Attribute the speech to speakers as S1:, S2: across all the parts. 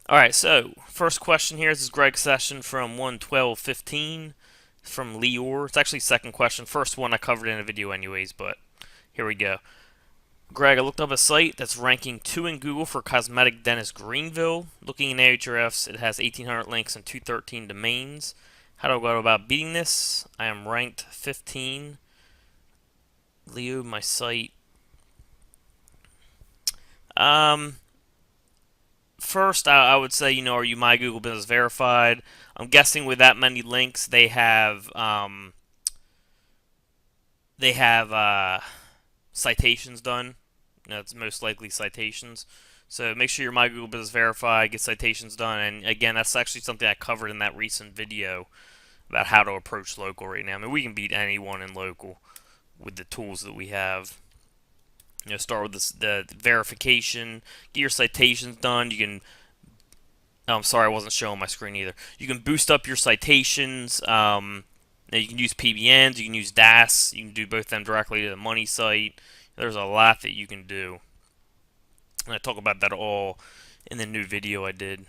S1: Alright, so first question here. This is Greg's session from 11215 from Lior. It's actually second question. First one I covered in a video anyways, but here we go. Greg, I looked up a site that's ranking 2 in Google for cosmetic dentist Greenville. Looking in Ahrefs, it has 1,800 links and 213 domains. How do I go about beating this? I am ranked 15. Leo, my site. Um, First, I would say, are you My Google Business verified? I'm guessing with that many links, they have citations done. It's most likely citations. So make sure you're My Google Business verified, get citations done, and again, that's actually something I covered in that recent video about how to approach local right now. I mean, we can beat anyone in local with the tools that we have. Start with the verification, get your citations done. You can Oh, I'm sorry, I wasn't showing my screen either. You can boost up your citations. Now you can use PBNs, you can use DAS, you can do both of them directly to the money site. There's a lot that you can do. And I talk about that all in the new video I did.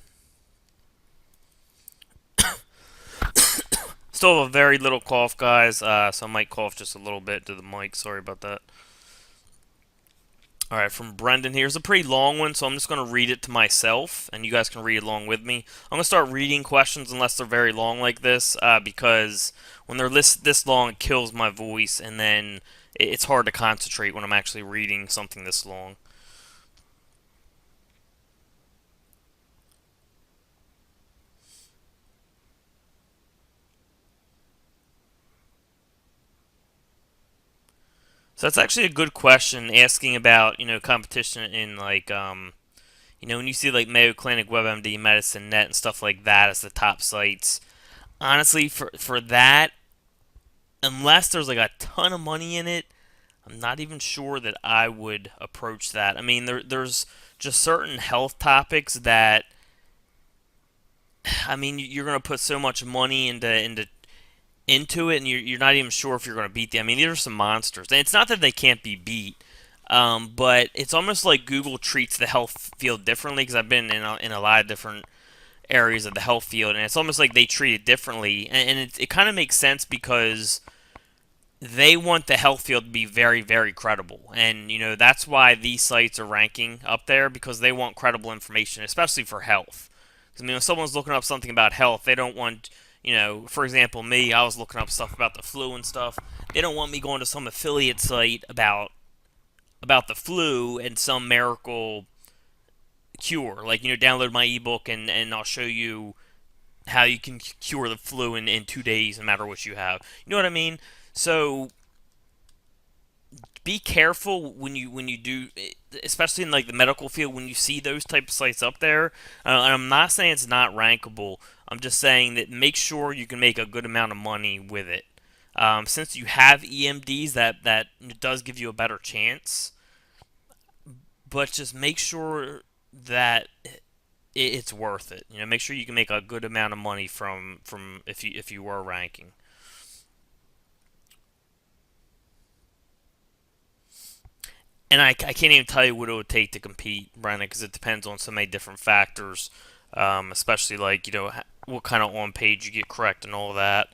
S1: Still have a very little cough, guys, so I might cough just a little bit to the mic. Sorry about that. Alright, from Brendan here. It's a pretty long one, so I'm just going to read it to myself, and you guys can read along with me. I'm going to start reading questions unless they're very long like this, because when they're this long, it kills my voice, and then it's hard to concentrate when I'm actually reading something this long. So that's actually a good question, asking about, competition in, like, when you see, like, Mayo Clinic, WebMD, Medicine Net, and stuff like that as the top sites. Honestly, for that, unless there's like a ton of money in it, I'm not even sure that I would approach that. I mean, there's just certain health topics that, I mean, you're going to put so much money into it, and you're not even sure if you're going to beat them. I mean, these are some monsters, and it's not that they can't be beat. But it's almost like Google treats the health field differently, because I've been in a lot of different areas of the health field, and it's almost like they treat it differently, and it kind of makes sense because they want the health field to be very, very credible. And, that's why these sites are ranking up there, because they want credible information, especially for health. Because, I mean, if someone's looking up something about health, they don't want, for example, me, I was looking up stuff about the flu and stuff. They don't want me going to some affiliate site about the flu and some miracle cure. Like, download my ebook and I'll show you how you can cure the flu in 2 days, no matter what you have. You know what I mean? So be careful when you do, especially in like the medical field, when you see those type of sites up there. And I'm not saying it's not rankable. I'm just saying that make sure you can make a good amount of money with it. Since you have EMDs, that does give you a better chance. But just make sure that it's worth it. Make sure you can make a good amount of money from if you were ranking. And I can't even tell you what it would take to compete, Brandon, because it depends on so many different factors, especially like what kind of on page you get correct and all that.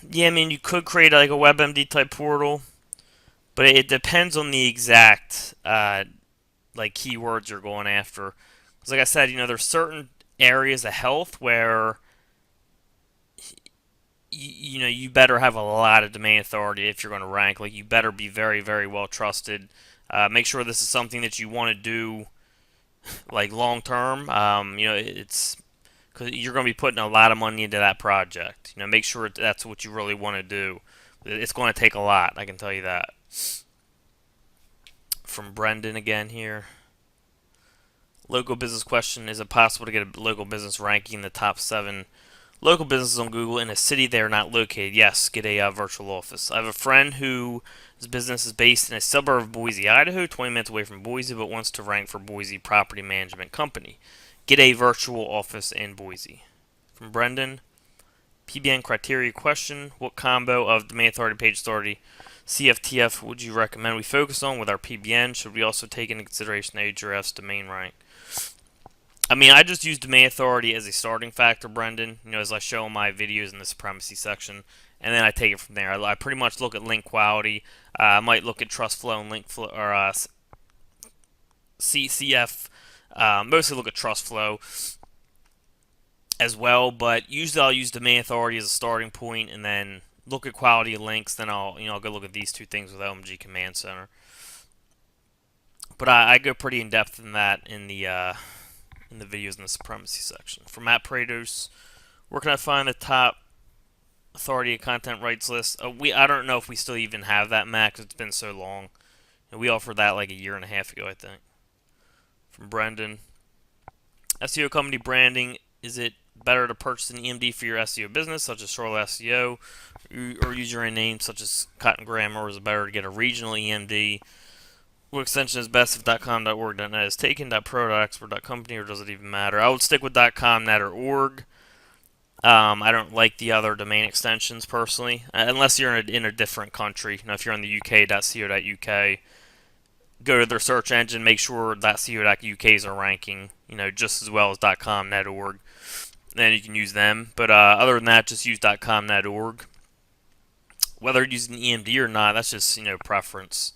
S1: Yeah, I mean you could create like a WebMD type portal, but it depends on the exact like keywords you're going after. Because like I said, there's certain areas of health where you better have a lot of domain authority if you're going to rank. Like you better be very, very well trusted. Make sure this is something that you want to do like long term. It's because you're going to be putting a lot of money into that project. Make sure that's what you really want to do. It's going to take a lot, I can tell you that. From Brendan again here. Local business question: is it possible to get a local business ranking in the top 7 Local businesses on Google in a city they are not located. Yes, get a virtual office. I have a friend whose business is based in a suburb of Boise, Idaho, 20 minutes away from Boise, but wants to rank for Boise Property Management Company. Get a virtual office in Boise. From Brendan, PBN criteria question: what combo of domain authority, page authority, CFTF would you recommend we focus on with our PBN? Should we also take into consideration Ahrefs domain rank? I mean, I just use domain authority as a starting factor, Brendan. As I show in my videos in the supremacy section, and then I take it from there. I pretty much look at link quality. I might look at trust flow and link flow, or CCF. Mostly look at trust flow as well, but usually I'll use domain authority as a starting point, and then look at quality of links. Then I'll go look at these two things with OMG Command Center. But I go pretty in depth in that in the videos in the supremacy section. For Matt Prados, where can I find the top authority and content rights list? I don't know if we still even have that, Matt, because it's been so long. We offered that like a year and a half ago, I think. From Brendan, SEO company branding, is it better to purchase an EMD for your SEO business, such as Charlotte SEO, or user names such as Cotton Grammar, or is it better to get a regional EMD? What extension is best if .com, .org, .net is taken, .pro, .expert, .company, or does it even matter? I would stick with .com, .net, or .org. I don't like the other domain extensions personally, unless you're in a different country. If you're in the UK, .co.uk, go to their search engine, make sure .co.uk's are ranking, just as well as .com, .net, .org. Then you can use them. But other than that, just use .com, .net, .org. Whether you're using EMD or not, that's just preference.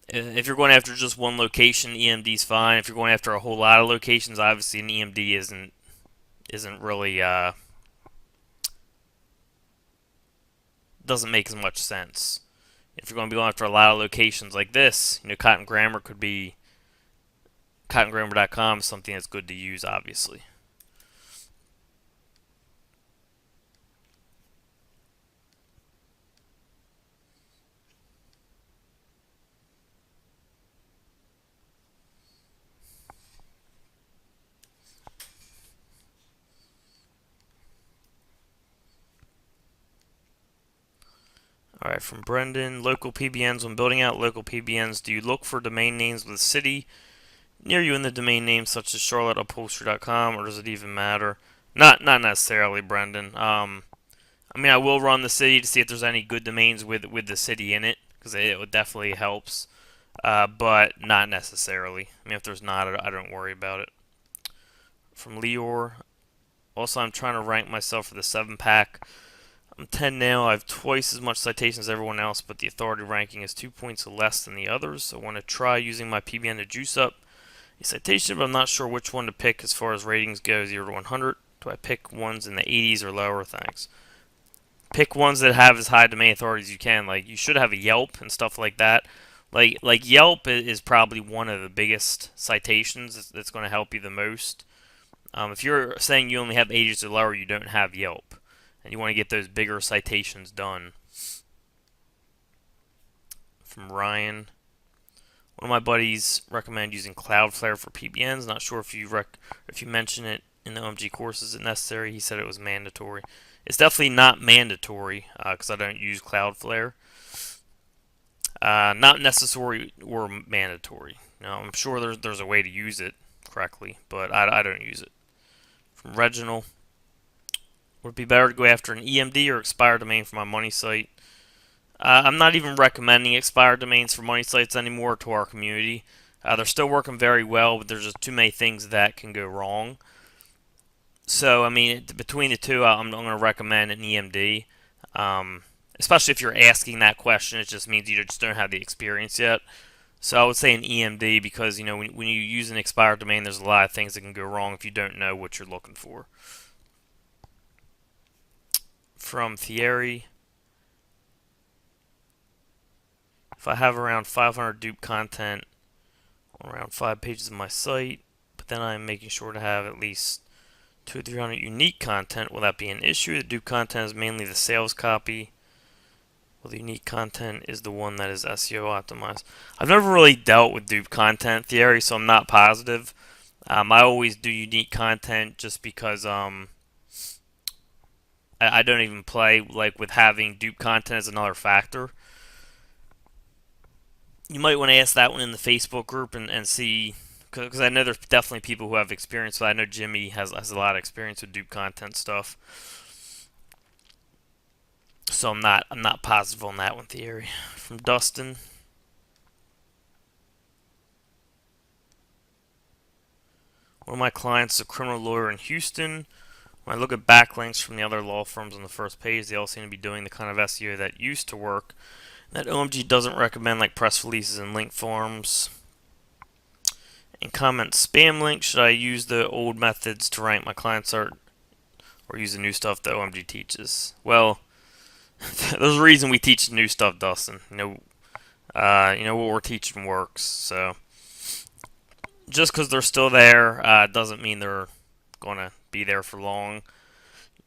S1: If you're going after just one location, EMD is fine. If you're going after a whole lot of locations, obviously an EMD isn't really doesn't make as much sense. If you're going to be going after a lot of locations like this, Cotton Grammar could be cottongrammar.com, something that's good to use, obviously. Alright, from Brendan, local PBNs. When building out local PBNs, do you look for domain names with a city near you in the domain name, such as charlotteupholstery.com, or does it even matter? Not necessarily, Brendan. I will run the city to see if there's any good domains with the city in it, because it definitely helps, but not necessarily. If there's not, I don't worry about it. From Leor, also I'm trying to rank myself for the 7-pack. I'm 10 now. I have twice as much citations as everyone else, but the authority ranking is 2 points less than the others. So I want to try using my PBN to juice up a citation, but I'm not sure which one to pick as far as ratings go, 0 to 100. Do I pick ones in the 80s or lower? Thanks. Pick ones that have as high domain authority as you can. Like, you should have a Yelp and stuff like that. Like Yelp is probably one of the biggest citations that's going to help you the most. If you're saying you only have 80s or lower, you don't have Yelp. And you want to get those bigger citations done. From Ryan, one of my buddies recommended using Cloudflare for PBNs. Not sure if you mention it in the OMG course. Is it necessary? He said it was mandatory. It's definitely not mandatory because I don't use Cloudflare. Not necessary or mandatory. Now, I'm sure there's a way to use it correctly, but I don't use it. From Reginald, would it be better to go after an EMD or expired domain for my money site? I'm not even recommending expired domains for money sites anymore to our community. They're still working very well, but there's just too many things that can go wrong. So, between the two, I'm going to recommend an EMD. Especially if you're asking that question, it just means you just don't have the experience yet. So I would say an EMD because, when you use an expired domain, there's a lot of things that can go wrong if you don't know what you're looking for. From Thierry, if I have around 500 dupe content on around 5 pages of my site, but then I'm making sure to have at least 200 or 300 unique content, will that be an issue? The dupe content is mainly the sales copy. Well, the unique content is the one that is SEO optimized. I've never really dealt with dupe content theory, so I'm not positive. I always do unique content just because I don't even play like with having dupe content as another factor. You might want to ask that one in the Facebook group and see, because I know there's definitely people who have experience. But I know Jimmy has a lot of experience with dupe content stuff. So I'm not positive on that one theory. From Dustin, one of my clients is a criminal lawyer in Houston. When I look at backlinks from the other law firms on the first page, they all seem to be doing the kind of SEO that used to work. That OMG doesn't recommend, like press releases and link forms. And comment spam links. Should I use the old methods to rank my clients or use the new stuff that OMG teaches? Well, there's a reason we teach new stuff, Dustin. You know what we're teaching works. So just because they're still there doesn't mean they're going to be there for long.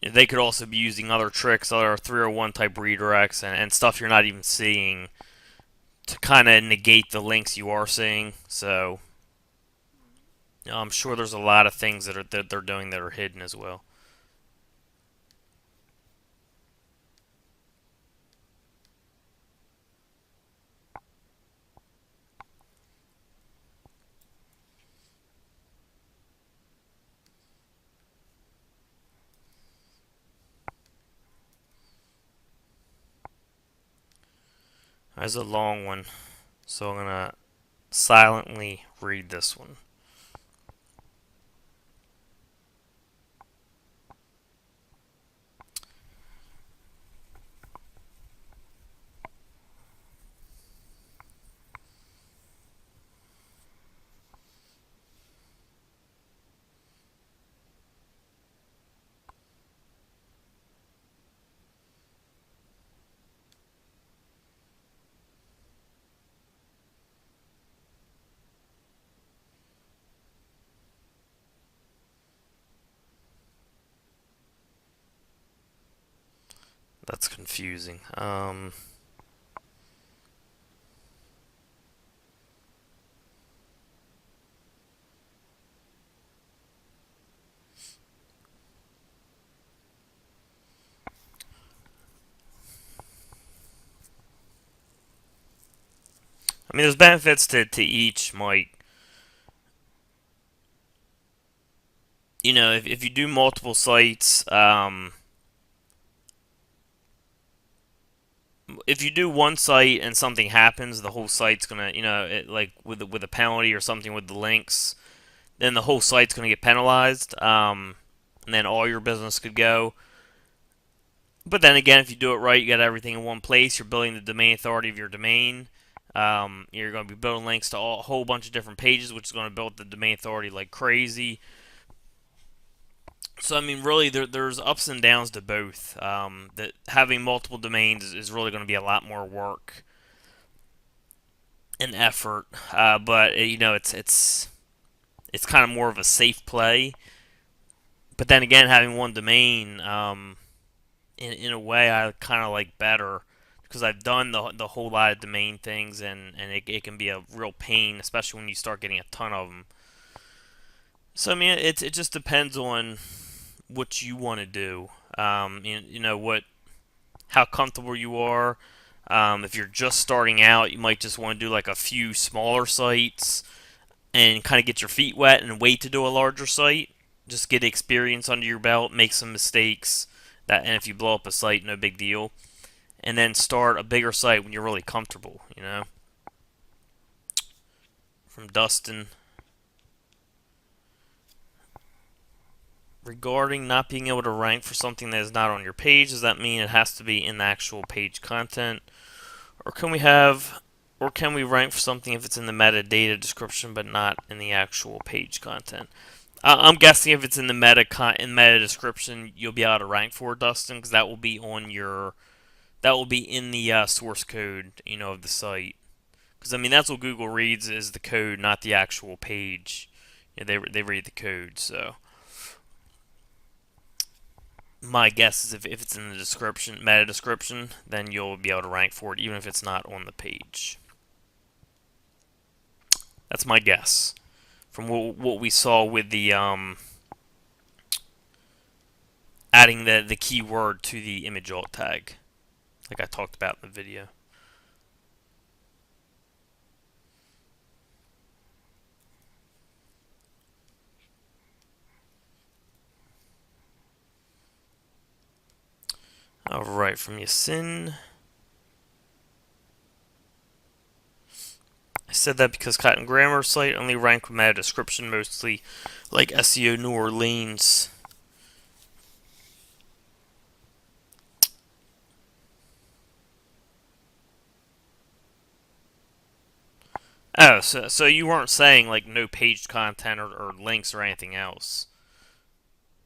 S1: They could also be using other tricks, other 301 type redirects, and stuff you're not even seeing to kind of negate the links you are seeing. So I'm sure there's a lot of things that they're doing that are hidden as well. That's a long one, so I'm gonna silently read this one. That's confusing. I mean, there's benefits to each, Mike. You know, if you do multiple sites, if you do one site and something happens, the whole site's gonna, like with a penalty or something with the links, then the whole site's gonna get penalized, and then all your business could go. But then again, if you do it right, you got everything in one place. You're building the domain authority of your domain. You're going to be building links to a whole bunch of different pages, which is going to build the domain authority like crazy. So I mean, really, there's ups and downs to both. That having multiple domains is really going to be a lot more work and effort. But it's kind of more of a safe play. But then again, having one domain, in a way, I kind of like better because I've done the whole lot of domain things, and it can be a real pain, especially when you start getting a ton of them. So I mean, it just depends on what you want to do. What how comfortable you are. If you're just starting out, you might just want to do like a few smaller sites and kind of get your feet wet and wait to do a larger site. Just get experience under your belt, make some mistakes. And if you blow up a site, no big deal. And then start a bigger site when you're really comfortable. From Dustin. Regarding not being able to rank for something that is not on your page, does that mean it has to be in the actual page content? Or can we rank for something if it's in the metadata description but not in the actual page content? I'm guessing if it's in the meta description, you'll be able to rank for it, Dustin, because that will be in the source code, of the site. Because I mean, that's what Google reads is the code, not the actual page. They read the code. So my guess is if it's in the description, meta description, then you'll be able to rank for it, even if it's not on the page. That's my guess from what we saw with the adding the keyword to the image alt tag, like I talked about in the video. Alright, from Yasin. I said that because Cotton Grammar site only ranked with meta description, mostly like SEO New Orleans. Oh, so you weren't saying like no paged content or links or anything else.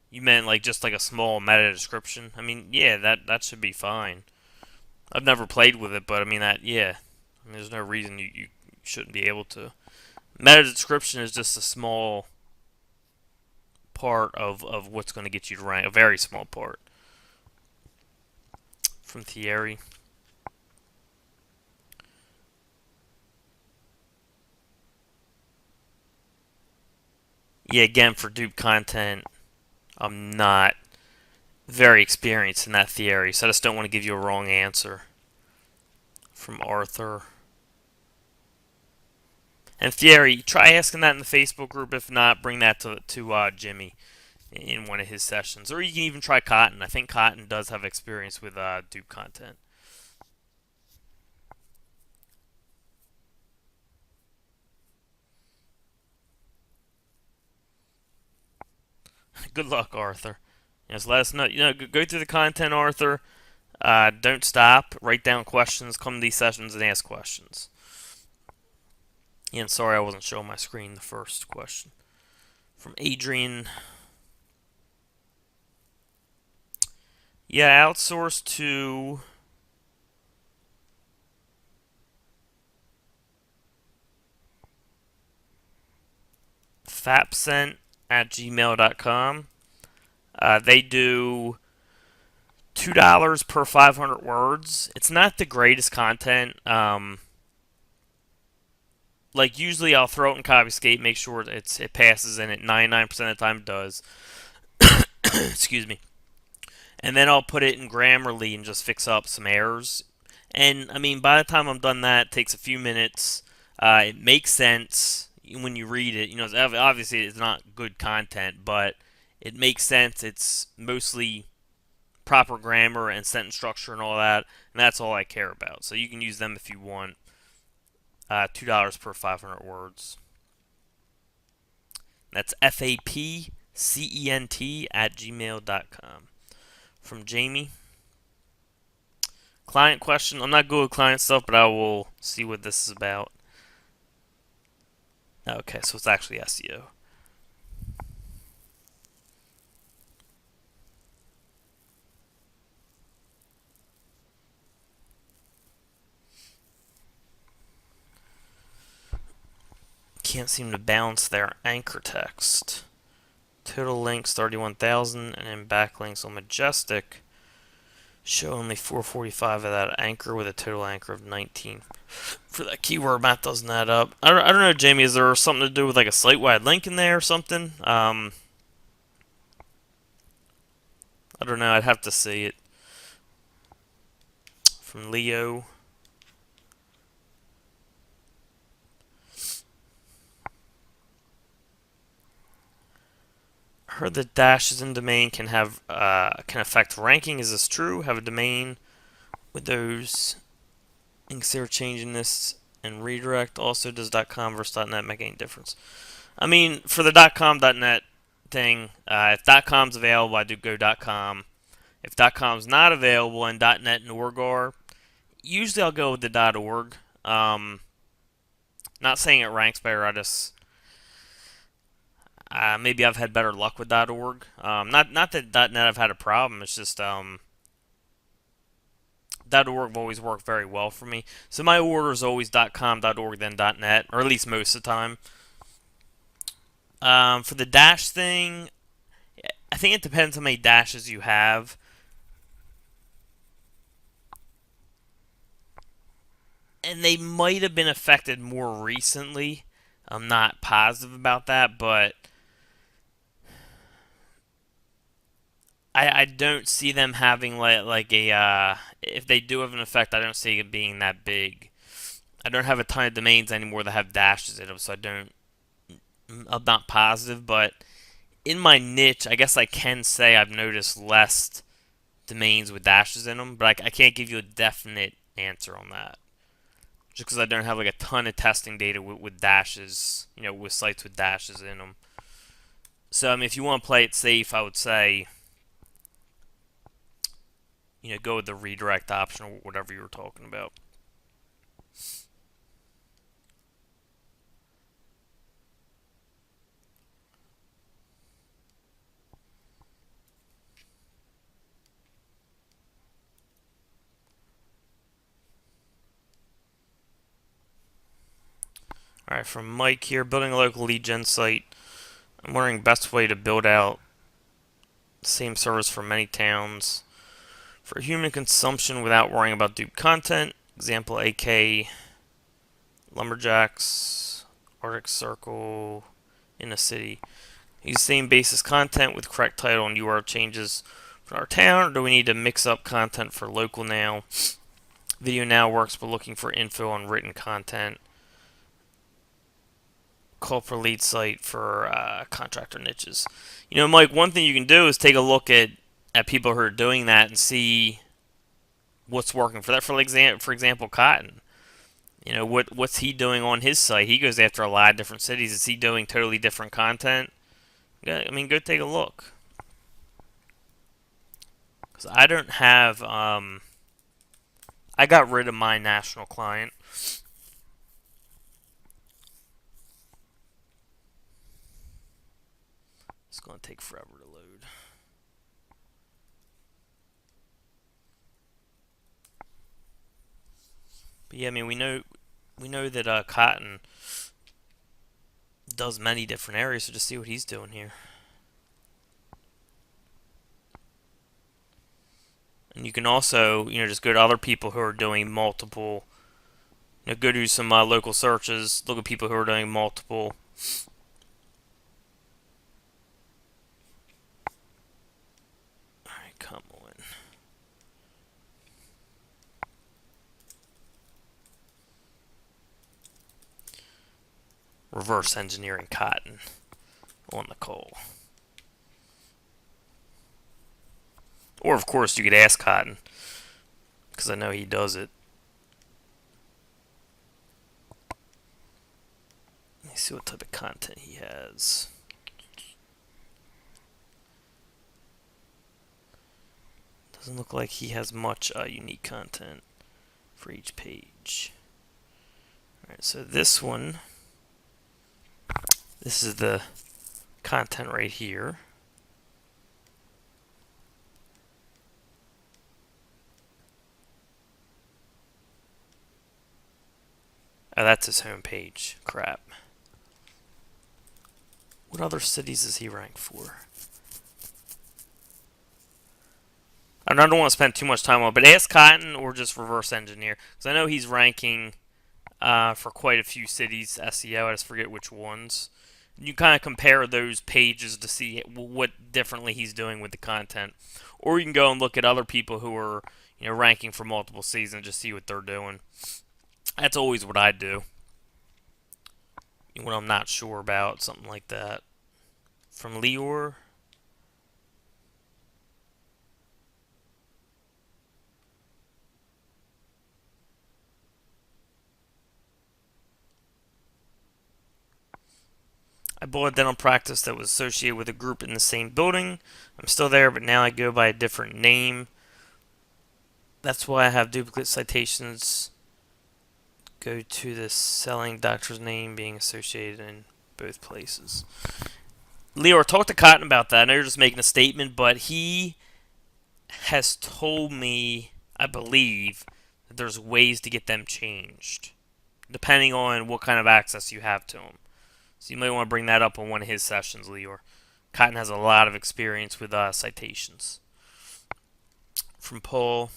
S1: You meant like just like a small meta description. I mean, yeah, that should be fine. I've never played with it, but I mean that, yeah. I mean, there's no reason you shouldn't be able to. Meta description is just a small part of what's going to get you to rank, a very small part. From Thierry. Yeah, again, for dupe content, I'm not very experienced in that theory, so I just don't want to give you a wrong answer. From Arthur. And Thierry, try asking that in the Facebook group. If not, bring that to Jimmy in one of his sessions. Or you can even try Cotton. I think Cotton does have experience with dupe content. Good luck, Arthur. Yes, let us know. Go through the content, Arthur. Don't stop. Write down questions. Come to these sessions and ask questions. And sorry I wasn't showing my screen the first question. From Adrian. Yeah, outsource to fapsent at gmail.com. They do $2 per 500 words. It's not the greatest content. Like usually I'll throw it in Copyscape, make sure it passes in it. 99% of the time it does. Excuse me. And then I'll put it in Grammarly and just fix up some errors. And I mean, by the time I'm done that, it takes a few minutes. It makes sense when you read it. Obviously it's not good content, but it makes sense. It's mostly proper grammar and sentence structure and all that, and that's all I care about. So you can use them if you want. $2 per 500 words. That's FAPCENT at gmail.com. From Jamie. Client question. I'm not good with client stuff, but I will see what this is about. Okay, so it's actually SEO. Can't seem to balance their anchor text. Total links 31,000, and then backlinks on Majestic show only 445 of that anchor with a total anchor of 19. For that keyword, math doesn't add up. I don't know, Jamie. Is there something to do with like a site-wide link in there or something? I don't know. I'd have to see it. From Leo. Heard that dashes in domain can affect ranking. Is this true? Have a domain with those links they're changing this and redirect. Also, does .com versus .net make any difference? I mean, for the .com.net thing, if .com's available, I do go .com. If .com's not available and .net and .org are, usually I'll go with the .org. Not saying it ranks better. I just maybe I've had better luck with .org. Not that .net I've had a problem. It's just .org have always worked very well for me. So my order is always .com, .org, then .net, or at least most of the time. For the dash thing, I think it depends how many dashes you have. And they might have been affected more recently. I'm not positive about that, but I don't see them having like a if they do have an effect, I don't see it being that big. I don't have a ton of domains anymore that have dashes in them, so I'm not positive, but in my niche, I guess I can say I've noticed less domains with dashes in them, but I can't give you a definite answer on that. Just because I don't have like a ton of testing data with dashes, with sites with dashes in them. So I mean, if you want to play it safe, I would say, go with the redirect option or whatever you were talking about. All right, from Mike here, building a local lead gen site. I'm wondering best way to build out the same service for many towns for human consumption without worrying about dupe content. Example: AK Lumberjacks, Arctic Circle in a city. Use the same basis content with correct title and URL changes for our town, or do we need to mix up content for local now? Video now works, but looking for info on written content. Call for lead site for contractor niches. Mike, one thing you can do is take a look at people who are doing that and see what's working for that. For example, Cotton. What's he doing on his site? He goes after a lot of different cities. Is he doing totally different content? Yeah, I mean, go take a look. Because I don't have. I got rid of my national client. It's going to take forever to load. But yeah, I mean, we know that Cotton does many different areas, so just see what he's doing here. And you can also, just go to other people who are doing multiple. Go do some local searches. Look at people who are doing multiple. All right, come on. Reverse engineering Cotton on the call. Or, of course, you could ask Cotton, because I know he does it. Let me see what type of content he has. Doesn't look like he has much unique content for each page. Alright, so this one, this is the content right here. Oh, that's his home page. Crap. What other cities is he ranked for? I don't want to spend too much time on it, but ask Cotton or just reverse engineer. Because I know he's ranking for quite a few cities SEO. I just forget which ones. You kind of compare those pages to see what differently he's doing with the content. Or you can go and look at other people who are ranking for multiple cities and just see what they're doing. That's always what I do when I'm not sure about something like that. From Lior. I bought a dental practice that was associated with a group in the same building. I'm still there, but now I go by a different name. That's why I have duplicate citations. Go to the selling doctor's name being associated in both places. Leo, talk to Cotton about that. I know you're just making a statement, but he has told me, I believe, that there's ways to get them changed, depending on what kind of access you have to them. So you might want to bring that up on one of his sessions, Leor. Cotton has a lot of experience with citations. From Paul.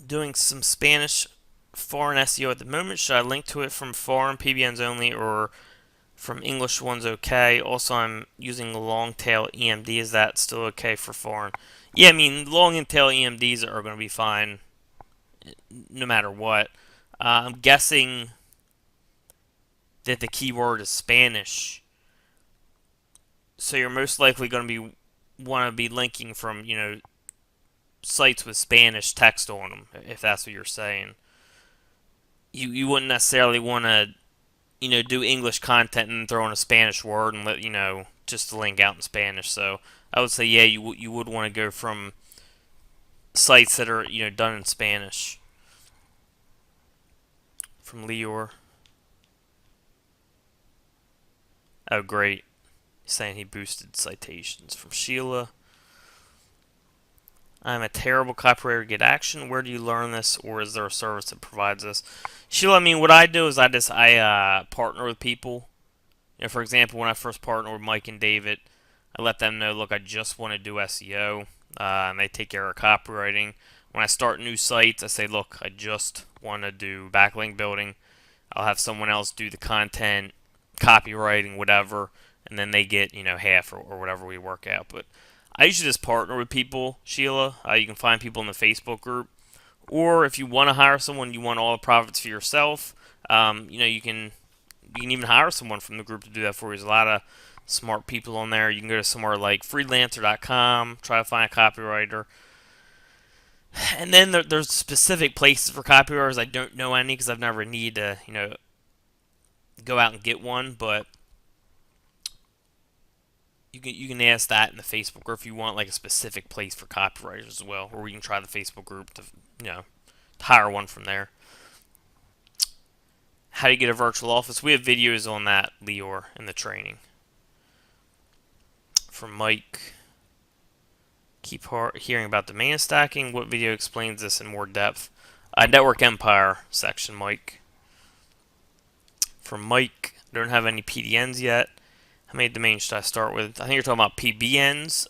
S1: doing some Spanish foreign SEO at the moment. Should I link to it from foreign PBNs only or from English ones okay? Also, I'm using long tail EMD. Is that still okay for foreign? Yeah, I mean, long tail EMDs are going to be fine no matter what. I'm guessing that the keyword is Spanish, so you're most likely going to be want to be linking from sites with Spanish text on them, if that's what you're saying. You wouldn't necessarily want to do English content and throw in a Spanish word and let just the link out in Spanish. So I would say yeah, you would want to go from sites that are done in Spanish. From Lior. Oh great, he's saying he boosted citations. From Sheila. I'm a terrible copywriter. Get action. Where do you learn this, or is there a service that provides this? Sheila, I mean, what I do is I partner with people. For example, when I first partnered with Mike and David, I let them know, look, I just want to do SEO, and they take care of copywriting. When I start new sites, I say, look, I just want to do backlink building. I'll have someone else do the content, copywriting, whatever, and then they get half or whatever we work out. But I usually just partner with people, Sheila. You can find people in the Facebook group, or if you want to hire someone, you want all the profits for yourself. You can even hire someone from the group to do that for you. There's a lot of smart people on there. You can go to somewhere like freelancer.com, try to find a copywriter. And then there's specific places for copywriters. I don't know any because I've never needed to, go out and get one. But you can ask that in the Facebook group if you want like a specific place for copywriters as well, or we can try the Facebook group to to hire one from there. How do you get a virtual office? We have videos on that, Lior, in the training. From Mike. Keep hearing about domain stacking. What video explains this in more depth? Network Empire section, Mike. From Mike. Don't have any PDNs yet. How many domains should I start with? I think you're talking about PBNs.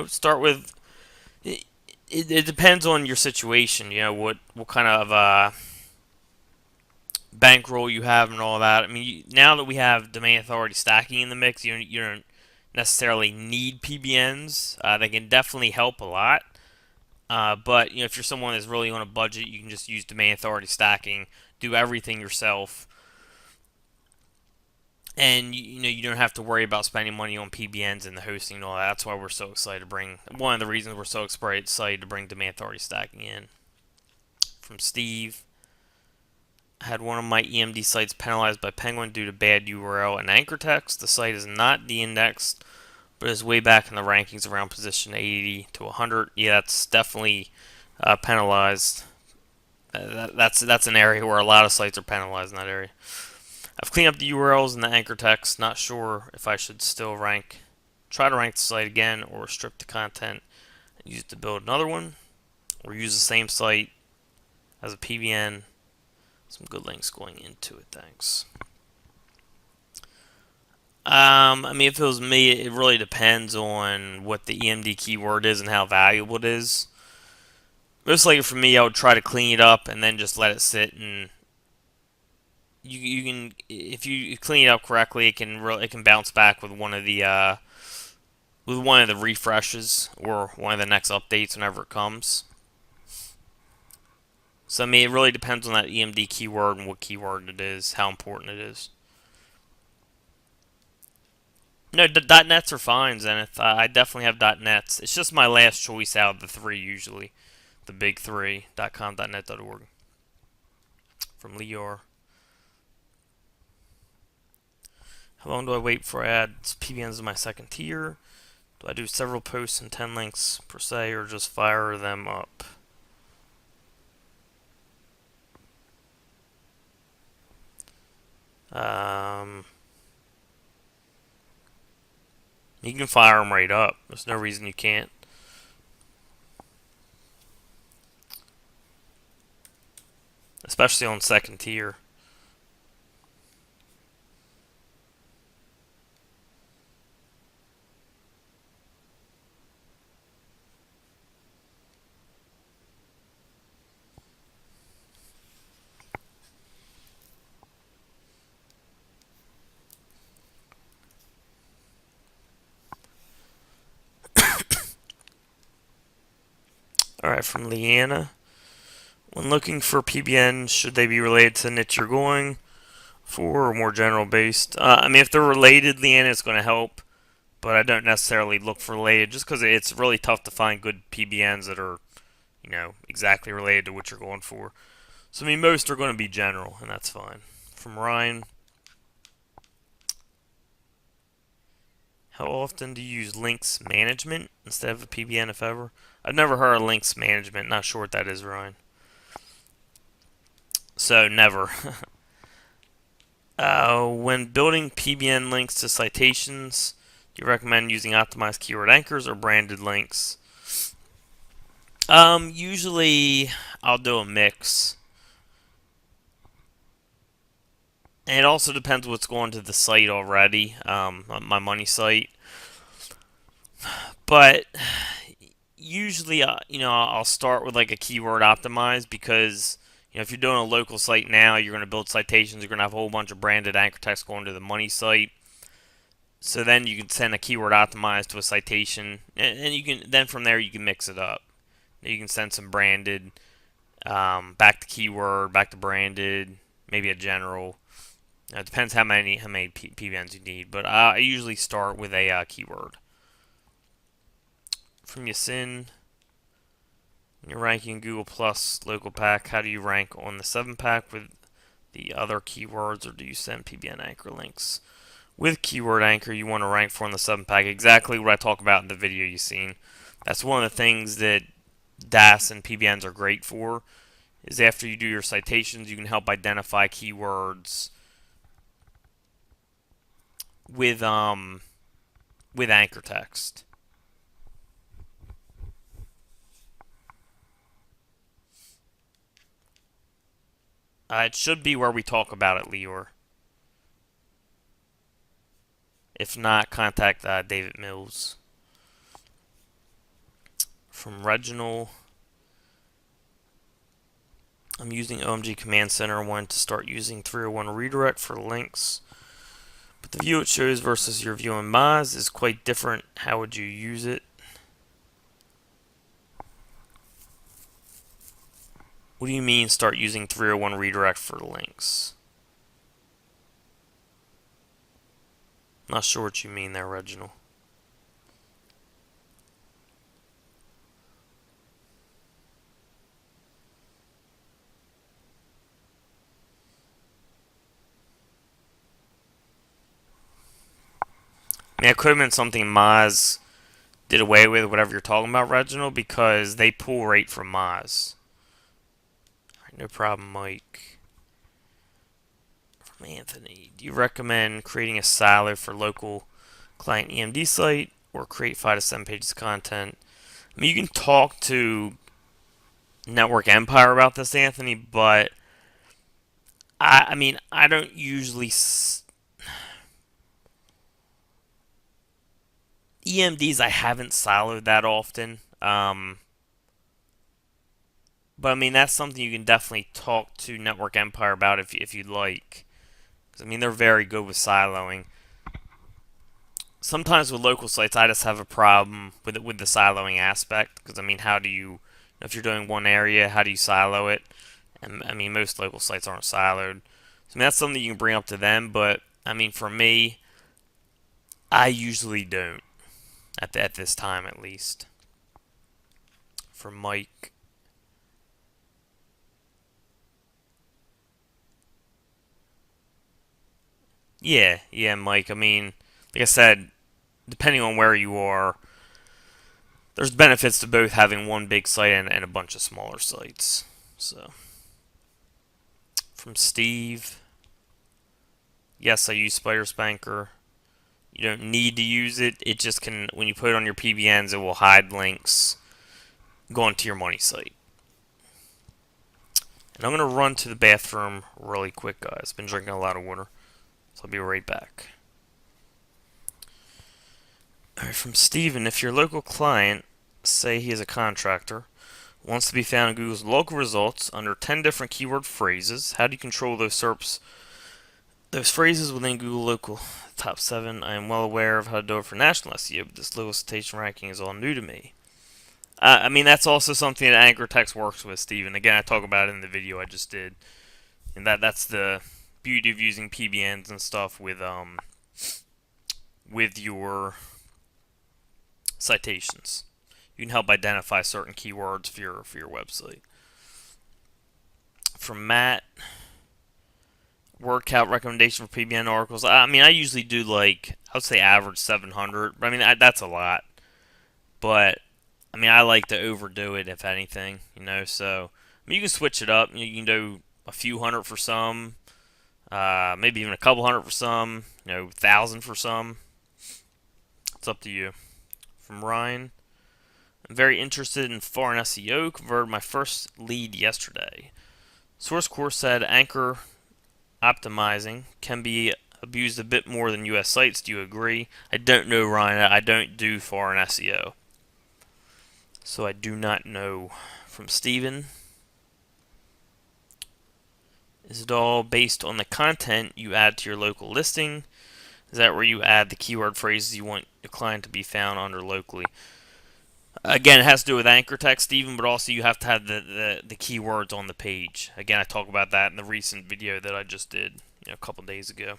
S1: Start with. It depends on your situation. What kind of bankroll you have and all that. I mean, now that we have domain authority stacking in the mix, you don't necessarily need PBNs. They can definitely help a lot. But if you're someone that's really on a budget, you can just use domain authority stacking, do everything yourself, and you don't have to worry about spending money on PBNs and the hosting and all that. That's why we're so excited to bring. One of the reasons we're so excited to bring domain authority stacking in. From Steve. I had one of my EMD sites penalized by Penguin due to bad URL and anchor text. The site is not de-indexed, but is way back in the rankings around position 80 to 100. Yeah, that's definitely penalized. That's an area where a lot of sites are penalized in that area. I've cleaned up the URLs and the anchor text. Not sure if I should still try to rank the site again, or strip the content and use it to build another one, or use the same site as a PBN. Some good links going into it, thanks. I mean, if it was me, it really depends on what the EMD keyword is and how valuable it is. Most likely for me, I would try to clean it up and then just let it sit. And you can, if you clean it up correctly, it can bounce back with one of the refreshes or one of the next updates whenever it comes. So I mean, it really depends on that EMD keyword and what keyword it is, how important it is. No, .nets are fine, Zenith. I definitely have .nets. It's just my last choice out of the three usually, the big three: .com, .net, .org. From Lior. How long do I wait before I add PBNs to my second tier? Do I do several posts and 10 links per se, or just fire them up? You can fire them right up. There's no reason you can't. Especially on second tier. Alright, from Leanna. When looking for PBNs, should they be related to the niche you're going for or more general based? I mean, if they're related, Leanna, it's going to help. But I don't necessarily look for related just because it's really tough to find good PBNs that are, exactly related to what you're going for. So, I mean, most are going to be general, and that's fine. From Ryan. How often do you use links management instead of a PBN, if ever? I've never heard of links management. Not sure what that is, Ryan. So, never. When building PBN links to citations, do you recommend using optimized keyword anchors or branded links? Usually I'll do a mix. And it also depends what's going to the site already, my money site. But usually, I'll start with like a keyword optimized because, if you're doing a local site now, you're going to build citations, you're going to have a whole bunch of branded anchor text going to the money site. So then you can send a keyword optimized to a citation, and then from there you can mix it up. You can send some branded, back to keyword, back to branded, maybe a general. It depends how many PBNs you need, but I usually start with a keyword. From Yasin, you're ranking Google Plus local pack. How do you rank on the 7-pack with the other keywords, or do you send PBN anchor links? With keyword anchor, you want to rank for in the 7-pack. Exactly what I talk about in the video you've seen. That's one of the things that DAS and PBNs are great for. Is after you do your citations, you can help identify keywords with anchor text. It should be where we talk about it, Lior. If not, contact David Mills. From Reginald. I'm using OMG Command Center. I wanted to start using 301 redirect for links. But the view it shows versus your view in Moz is quite different. How would you use it? What do you mean start using 301 redirect for links? Not sure what you mean there, Reginald. I mean, it could have been something Moz did away with, whatever you're talking about, Reginald, because they pull right from Moz. Alright, no problem, Mike. From Anthony, do you recommend creating a silo for local client EMD site or create 5 to 7 pages of content? I mean, you can talk to Network Empire about this, Anthony, but I mean, I don't usually. EMDs I haven't siloed that often. But I mean, that's something you can definitely talk to Network Empire about if you'd like. Because I mean, they're very good with siloing. Sometimes with local sites, I just have a problem with the siloing aspect. Because I mean, how do you, if you're doing one area, how do you silo it? And I mean, most local sites aren't siloed. So I mean, that's something you can bring up to them. But I mean, for me, I usually don't at this time, at least. For Mike. Yeah, Mike. I mean, like I said, depending on where you are, there's benefits to both having one big site and a bunch of smaller sites. So, from Steve, yes, I use Spider Spanker. You don't need to use it. It just can, when you put it on your PBNs, it will hide links going to your money site. And I'm going to run to the bathroom really quick, guys. Been drinking a lot of water. So I'll be right back. Alright, from Steven, if your local client, say he is a contractor, wants to be found in Google's local results under 10 different keyword phrases, how do you control those SERPs, those phrases within Google local top 7? I am well aware of how to do it for national SEO, but this local citation ranking is all new to me. I mean, that's also something that Anchor Text works with, Steven. Again, I talk about it in the video I just did, and that's the beauty of using PBNs and stuff with your citations. You can help identify certain keywords for your website. From Matt, word count recommendation for PBN articles. I mean, I usually do like I would say average 700, but I mean that's a lot. But I mean, I like to overdo it if anything, you know. So I mean, you can switch it up. You can do a few hundred for some, maybe even a couple hundred for some. You know, 1,000 for some. It's up to you. From Ryan, I'm very interested in foreign SEO. Converted my first lead yesterday. SourceCore said Anchor optimizing can be abused a bit more than US sites. Do you agree? I don't know, Ryan. I don't do foreign SEO. So I do not know. From Steven, is it all based on the content you add to your local listing? Is that where you add the keyword phrases you want your client to be found under locally? Again, it has to do with anchor text, Steven, but also you have to have the keywords on the page. Again, I talk about that in the recent video that I just did, a couple days ago.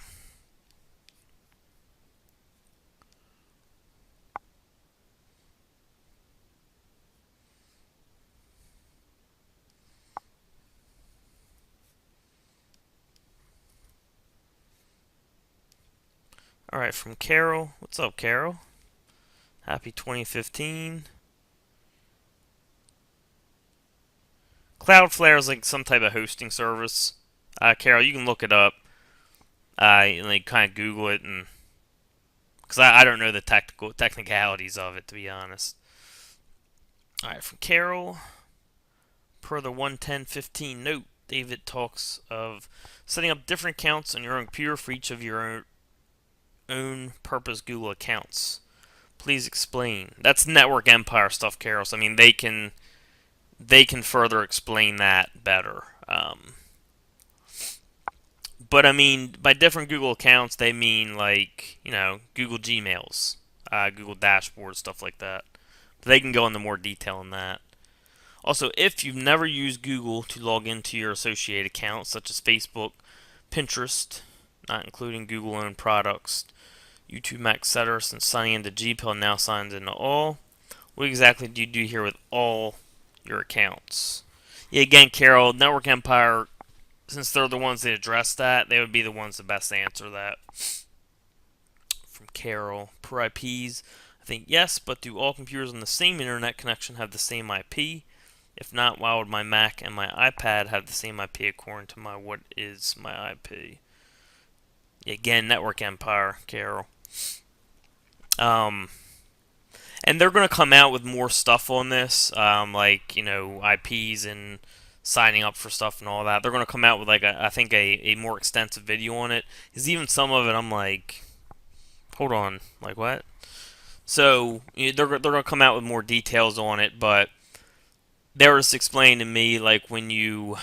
S1: Alright, from Carol. What's up, Carol? Happy 2015. Cloudflare is like some type of hosting service. Carol, you can look it up. And like kind of Google it, and because I don't know the technicalities of it, to be honest. All right, from Carol, per the 110.15 note, David talks of setting up different accounts on your own computer for each of your own purpose Google accounts. Please explain. That's Network Empire stuff, Carol. So I mean, they can further explain that better. But I mean, by different Google accounts, they mean like Google Gmails, Google Dashboard, stuff like that. But they can go into more detail on that. Also, if you've never used Google to log into your associated accounts, such as Facebook, Pinterest, not including Google-owned products, YouTube, Mac, etc., since signing into GPL now signs into all, what exactly do you do here with all your accounts? Yeah, again, Carol, Network Empire, since they're the ones that address that, they would be the ones the best to answer that. From Carol, per IPs, I think yes, but do all computers on the same internet connection have the same IP? If not, why would my Mac and my iPad have the same IP according to my what is my IP? Again, Network Empire, Carol. And they're going to come out with more stuff on this, like IPs and signing up for stuff and all that. They're going to come out with I think a more extensive video on it. Because even some of it, I'm like, hold on, like what? So they're going to come out with more details on it, but they were just explaining to me like when you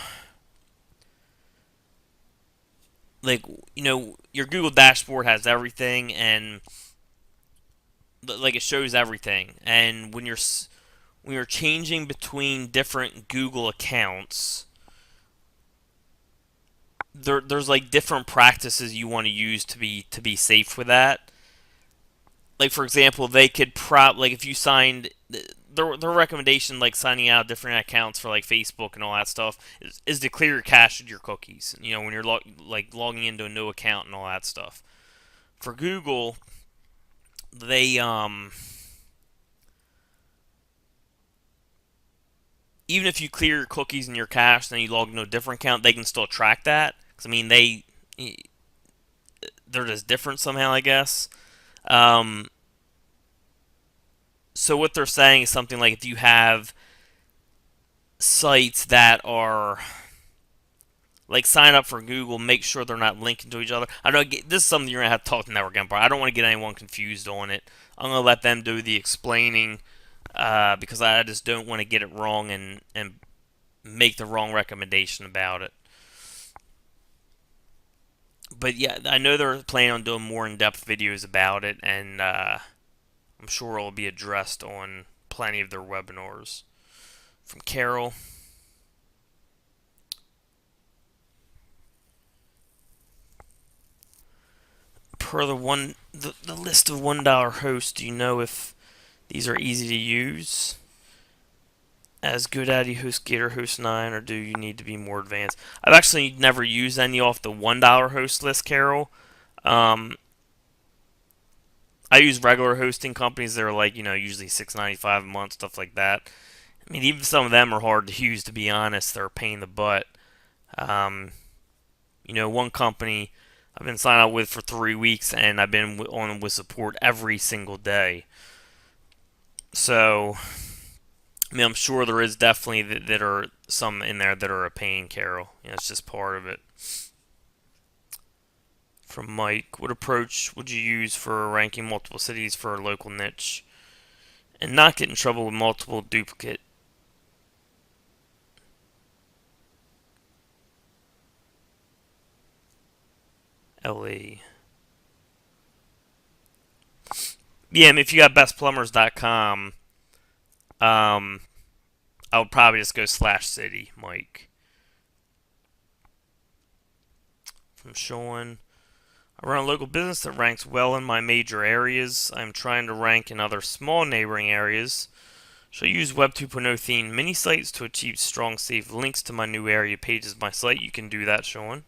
S1: your Google dashboard has everything, and like it shows everything, and when you're changing between different Google accounts, there's like different practices you want to use to be safe with that. Like for example, they could like if you signed their recommendation, like signing out different accounts for like Facebook and all that stuff, is to clear your cache and your cookies. When you're logging into a new account and all that stuff. For Google, they even if you clear your cookies and your cache, then you log into a different account, they can still track that. Because I mean, they're just different somehow, I guess. Um, so what they're saying is something like if you have sites that are like sign up for Google, make sure they're not linking to each other. I don't. This is something you're gonna have to talk to Network Empire. I don't want to get anyone confused on it. I'm gonna let them do the explaining because I just don't want to get it wrong and make the wrong recommendation about it. But yeah, I know they're planning on doing more in-depth videos about it, and I'm sure it'll be addressed on plenty of their webinars. From Carol. Per the list of $1 hosts, do you know if these are easy to use? As GoDaddy host Gator host 9, or do you need to be more advanced? I've actually never used any off the $1 host list, Carol. I use regular hosting companies that are like, usually $6.95 a month, stuff like that. I mean, even some of them are hard to use, to be honest. They're a pain in the butt. One company I've been signed up with for 3 weeks, and I've been on with support every single day. So, I mean, I'm sure there is definitely that are some in there that are a pain, Carol. It's just part of it. From Mike, what approach would you use for ranking multiple cities for a local niche and not get in trouble with multiple duplicate? LA. Yeah, I mean, if you got bestplumbers.com, I would probably just go /city, Mike. From Sean, I run a local business that ranks well in my major areas. I'm trying to rank in other small neighboring areas. Should I use Web 2.0 themed mini sites to achieve strong, safe links to my new area pages of my site? You can do that, Sean.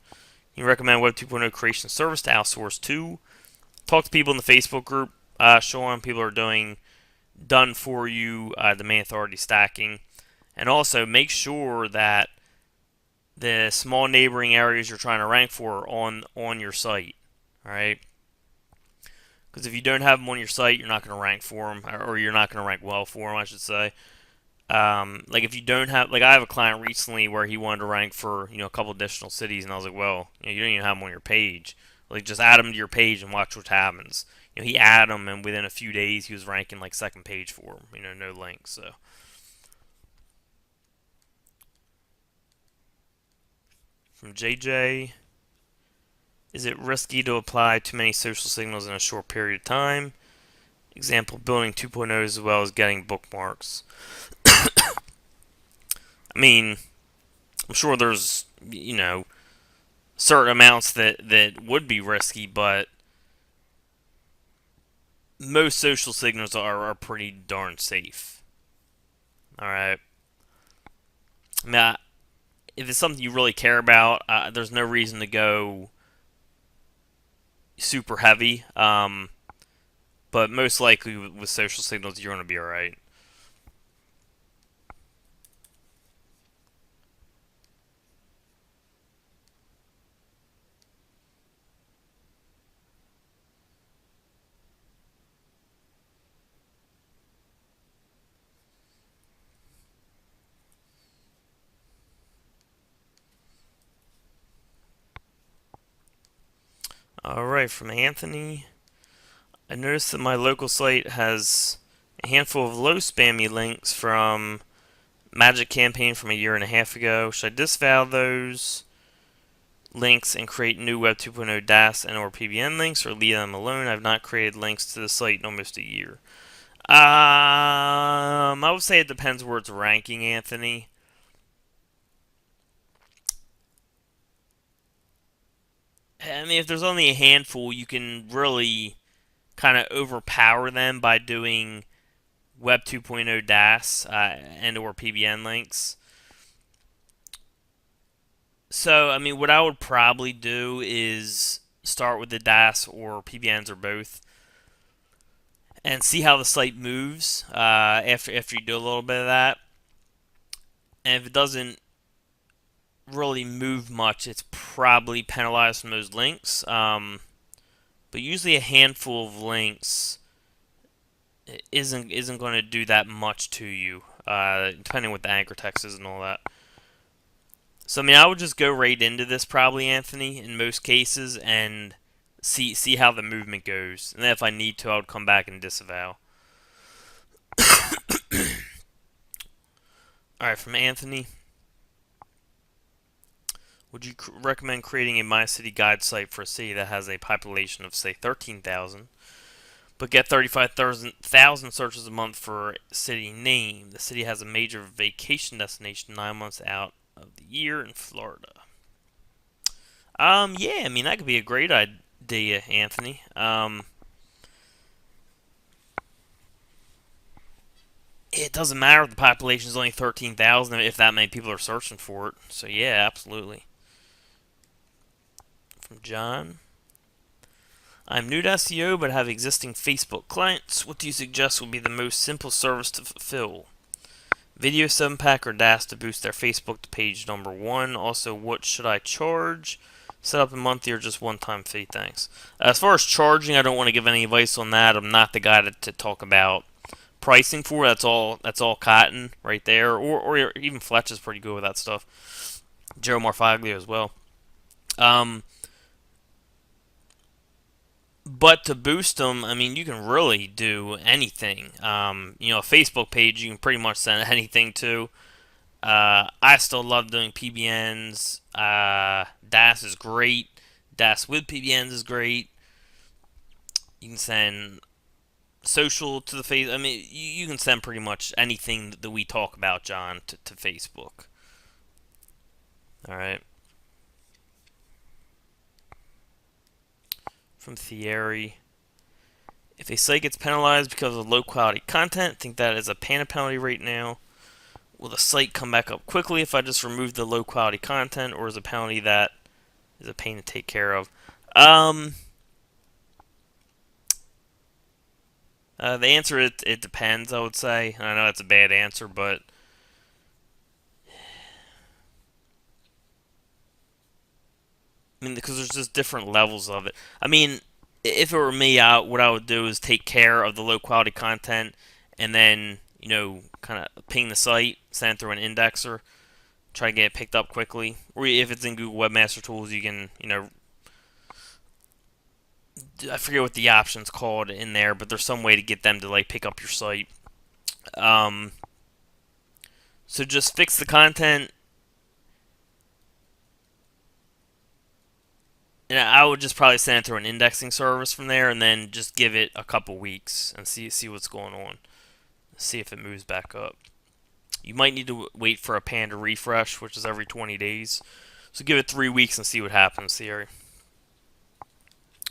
S1: You recommend Web 2.0 creation service to outsource to? Talk to people in the Facebook group, Sean. People are doing done for you domain authority stacking. And also make sure that the small neighboring areas you're trying to rank for are on your site. Alright? Because if you don't have them on your site, you're not going to rank for them, or you're not going to rank well for them, I should say. Like if you don't have, like I have a client recently where he wanted to rank for a couple additional cities, and I was like, well, you don't even have them on your page. Like just add them to your page and watch what happens. He added them, and within a few days he was ranking like second page for them. No links. So. From JJ, is it risky to apply too many social signals in a short period of time? Example, building 2.0 as well as getting bookmarks. I mean, I'm sure there's, certain amounts that would be risky, but most social signals are pretty darn safe. Alright. I mean, if it's something you really care about, there's no reason to go super heavy. But most likely with social signals, you're going to be alright. Alright, from Anthony. I noticed that my local site has a handful of low spammy links from Magic Campaign from a year and a half ago. Should I disavow those links and create new Web 2.0 DAS and or PBN links, or leave them alone? I've not created links to the site in almost a year. I would say it depends where it's ranking, Anthony. I mean, if there's only a handful, you can really kind of overpower them by doing Web 2.0 DAS and or PBN links. So, I mean, what I would probably do is start with the DAS or PBNs or both and see how the site moves after you do a little bit of that. And if it doesn't really move much, it's probably penalized from those links. But usually a handful of links isn't going to do that much to you, depending on what the anchor text is and all that. So I mean, I would just go right into this probably, Anthony, in most cases, and see how the movement goes. And then if I need to, I would come back and disavow. Alright, from Anthony. Would you recommend creating a My City guide site for a city that has a population of, say, 13,000, but get 35,000 searches a month for city name. The city has a major vacation destination 9 months out of the year in Florida. Yeah, I mean that could be a great idea, Anthony. It doesn't matter if the population is only 13,000 if that many people are searching for it. So yeah, absolutely. From John. I'm new to SEO but have existing Facebook clients. What do you suggest would be the most simple service to fulfill? Video 7-pack or DAS to boost their Facebook to page number 1. Also, what should I charge? Set up a monthly or just one-time fee? Thanks. As far as charging, I don't want to give any advice on that. I'm not the guy to talk about pricing for. That's all Cotton right there, or even Fletch is pretty good with that stuff. Joe Marfaglio as well. But to boost them, I mean, you can really do anything. A Facebook page you can pretty much send anything to. I still love doing PBNs. DAS is great. DAS with PBNs is great. You can send social to the face. I mean, you can send pretty much anything that we talk about, John, to Facebook. All right. From Thierry. If a site gets penalized because of low quality content, I think that is a panic penalty right now. Will the site come back up quickly if I just remove the low quality content, or is a penalty that is a pain to take care of? The answer it depends. I would say. I know that's a bad answer, but I mean, because there's just different levels of it. I mean, if it were me, what I would do is take care of the low quality content, and then kind of ping the site, send it through an indexer, try to get it picked up quickly. Or if it's in Google Webmaster Tools, you can I forget what the option's called in there, but there's some way to get them to like pick up your site. So just fix the content. And I would just probably send it through an indexing service from there, and then just give it a couple weeks and see what's going on. See if it moves back up. You might need to wait for a Panda refresh, which is every 20 days. So give it 3 weeks and see what happens here.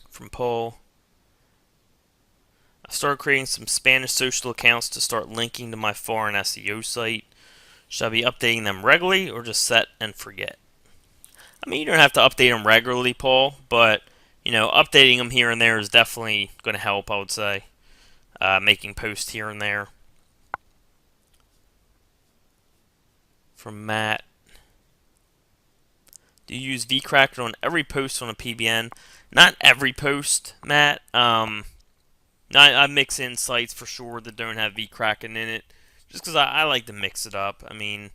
S1: From Paul. I started creating some Spanish social accounts to start linking to my foreign SEO site. Should I be updating them regularly or just set and forget? I mean, you don't have to update them regularly, Paul, but updating them here and there is definitely going to help, I would say. Making posts here and there. From Matt. Do you use vCracker on every post on a PBN? Not every post, Matt. I mix in sites for sure that don't have vCracker in it, just because I like to mix it up. I mean,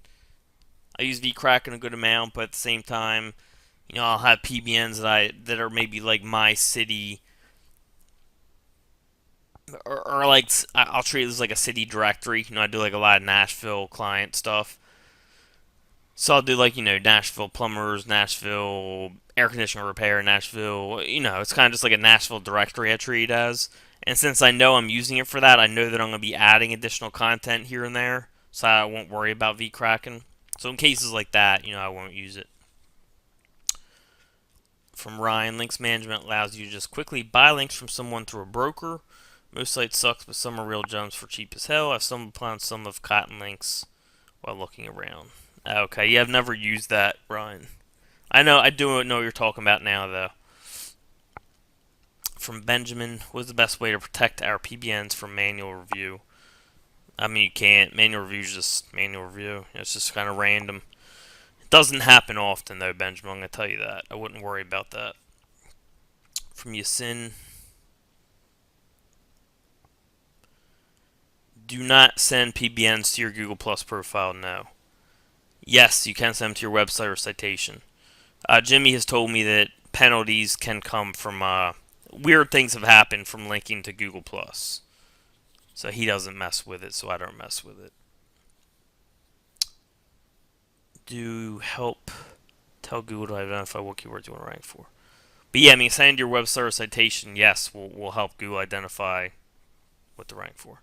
S1: I use vCracker a good amount, but at the same time, I'll have PBNs that are maybe like my city, or like I'll treat it as like a city directory. I do like a lot of Nashville client stuff. So I'll do like, Nashville plumbers, Nashville air conditioner repair, Nashville, it's kind of just like a Nashville directory I treat it as. And since I know I'm using it for that, I know that I'm going to be adding additional content here and there, so I won't worry about vCracking. So in cases like that, I won't use it. From Ryan, links management allows you to just quickly buy links from someone through a broker. Most sites sucks, but some are real gems for cheap as hell. I've stumbled upon some of Cotton links while looking around. Okay, yeah, I've never used that, Ryan. I do know what you're talking about now, though. From Benjamin, what's the best way to protect our PBNs from manual review? I mean, you can't. Manual review is just manual review. It's just kind of random. It doesn't happen often, though, Benjamin. I'm going to tell you that. I wouldn't worry about that. From Yasin, do not send PBNs to your Google Plus profile, no. Yes, you can send them to your website or citation. Jimmy has told me that penalties can come from weird things have happened from linking to Google Plus. So he doesn't mess with it, so I don't mess with it. Do help tell Google to identify what keywords you want to rank for. But yeah, I mean, send your website or citation, yes, will help Google identify what to rank for.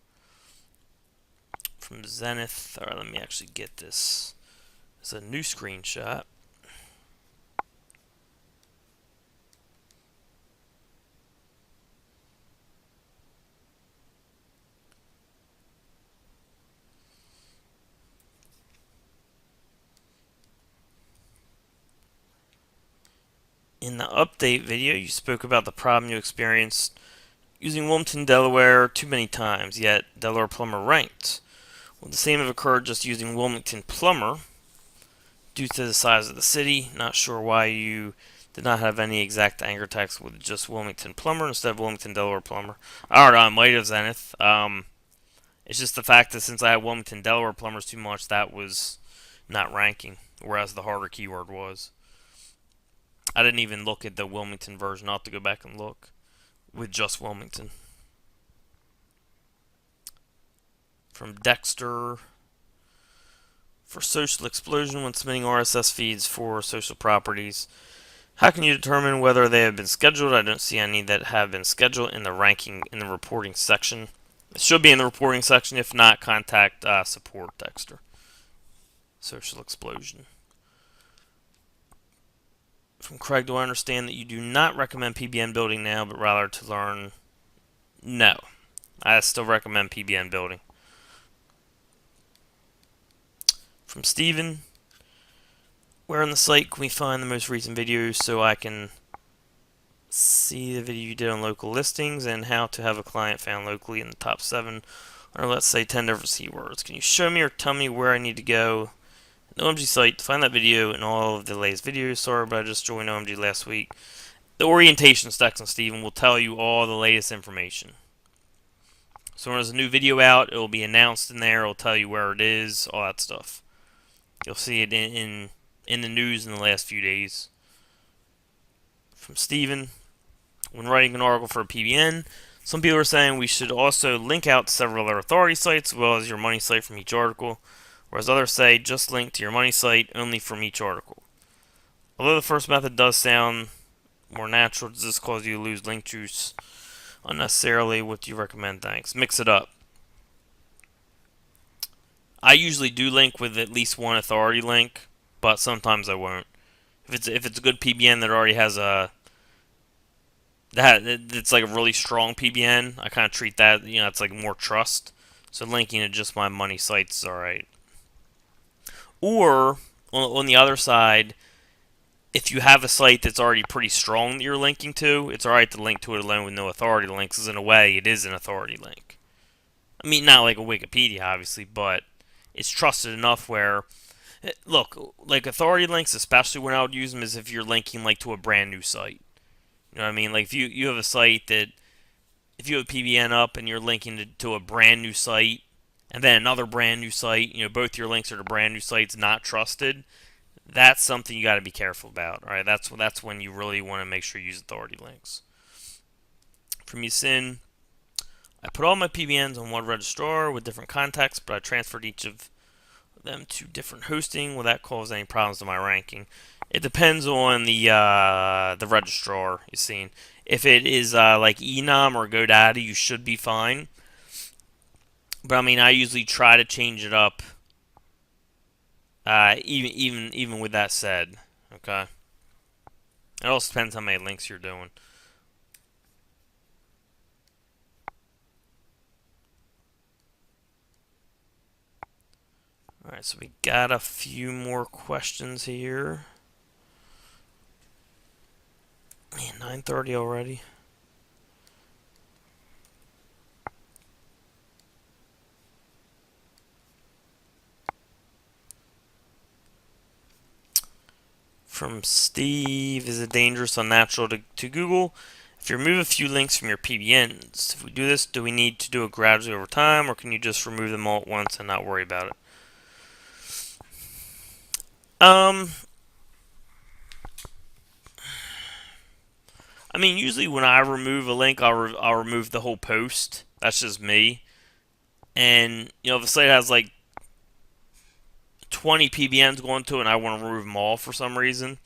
S1: From Zenith, alright, let me actually get this. It's a new screenshot. In the update video, you spoke about the problem you experienced using Wilmington, Delaware too many times, yet Delaware Plumber ranked. Well, the same have occurred just using Wilmington Plumber due to the size of the city. Not sure why you did not have any exact anchor text with just Wilmington Plumber instead of Wilmington, Delaware Plumber. I don't know, I might have Zenith. It's just the fact that since I had Wilmington, Delaware Plumbers too much, that was not ranking, whereas the harder keyword was. I didn't even look at the Wilmington version. I'll have to go back and look with just Wilmington. From Dexter, for social explosion when submitting RSS feeds for social properties, how can you determine whether they have been scheduled? I don't see any that have been scheduled in the ranking in the reporting section. It should be in the reporting section. If not, contact support Dexter. Social explosion. From Craig, do I understand that you do not recommend PBN building now, but rather to learn? No. I still recommend PBN building. From Steven, where on the site can we find the most recent videos so I can see the video you did on local listings and how to have a client found locally in the top 7, or let's say 10 different keywords? Can you show me or tell me where I need to go? The OMG site to find that video and all of the latest videos. Sorry, but I just joined OMG last week. The orientation section, Steven, will tell you all the latest information. So when there's a new video out, it will be announced in there. It'll tell you where it is, all that stuff. You'll see it in the news in the last few days. From Steven, when writing an article for a PBN, some people are saying we should also link out to several other authority sites as well as your money site from each article. Whereas others say just link to your money site only from each article. Although the first method does sound more natural, does this cause you to lose link juice unnecessarily? What do you recommend? Thanks. Mix it up. I usually do link with at least one authority link, but sometimes I won't. If it's a good PBN that already has it's like a really strong PBN, I kind of treat that, it's like more trust. So linking to just my money sites is alright. Or, on the other side, if you have a site that's already pretty strong that you're linking to, it's alright to link to it alone with no authority links, because in a way, it is an authority link. I mean, not like a Wikipedia, obviously, but it's trusted enough where, look, like authority links, especially when I would use them, is if you're linking like to a brand new site. You know what I mean? Like if you have a site that, if you have PBN up and you're linking to a brand new site, and then another brand new site, both your links are to brand new sites not trusted, that's something you got to be careful about. All right, that's when you really want to make sure you use authority links. From Yasin, I put all my PBNs on one registrar with different contexts, but I transferred each of them to different hosting. Will that cause any problems to my ranking? It depends on the registrar you've seen. If it is like Enom or GoDaddy, you should be fine. But I mean, I usually try to change it up. Even with that said, okay. It also depends how many links you're doing. Alright, so we got a few more questions here. Man, 9:30 already. From Steve, is it dangerous, unnatural to Google if you remove a few links from your PBNs? If we do this, do we need to do it gradually over time, or can you just remove them all at once and not worry about it? I mean, usually when I remove a link, I'll remove the whole post. That's just me. And, if a site has like 20 PBNs going to it and I want to remove them all for some reason,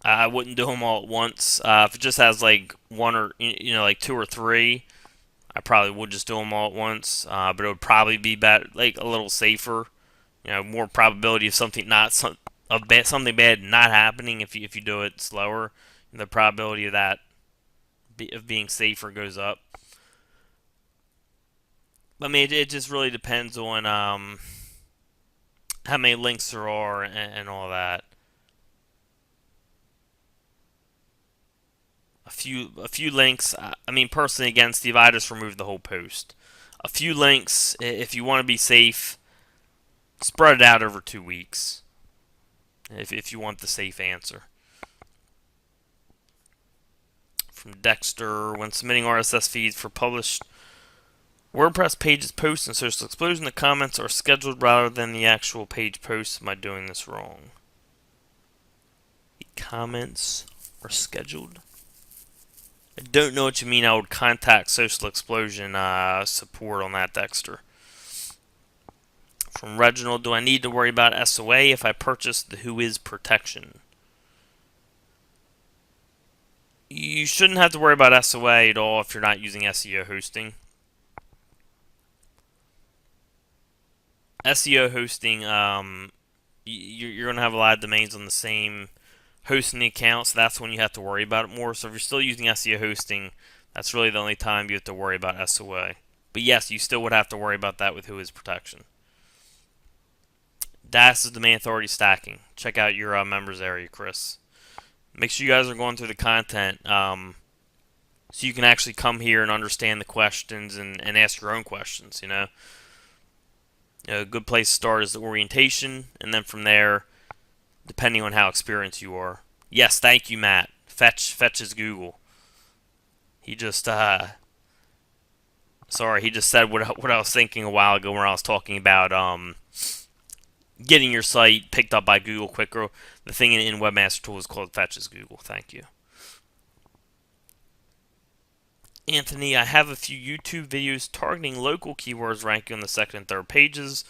S1: I wouldn't do them all at once. If it just has like one or, like 2 or 3, I probably would just do them all at once, but it would probably be better, like a little safer. More probability of something not something bad not happening if you do it slower. The probability of that of being safer goes up. I mean, it just really depends on how many links there are and all that. A few links. I mean, personally, again, Steve, I just removed the whole post. A few links, if you want to be safe, spread it out over 2 weeks. If you want the safe answer. From Dexter, when submitting RSS feeds for published WordPress pages, posts, and social explosion, the comments are scheduled rather than the actual page posts. Am I doing this wrong? The comments are scheduled. I don't know what you mean. I would contact Social Explosion support on that, Dexter. From Reginald, do I need to worry about SOA if I purchase the Whois protection? You shouldn't have to worry about SOA at all if you're not using SEO hosting. SEO hosting, you're going to have a lot of domains on the same hosting account, so that's when you have to worry about it more. So if you're still using SEO hosting, that's really the only time you have to worry about SOA. But yes, you still would have to worry about that with Whois protection. DAS is domain authority stacking. Check out your members area, Chris. Make sure you guys are going through the content so you can actually come here and understand the questions and ask your own questions, A good place to start is the orientation, and then from there, depending on how experienced you are. Yes, thank you, Matt. Fetch is Google. He just, sorry, he just said what I was thinking a while ago when I was talking about, getting your site picked up by Google quicker. The thing in Webmaster Tools is called Fetch as Google. Thank you. Anthony, I have a few YouTube videos targeting local keywords ranking on the second and third pages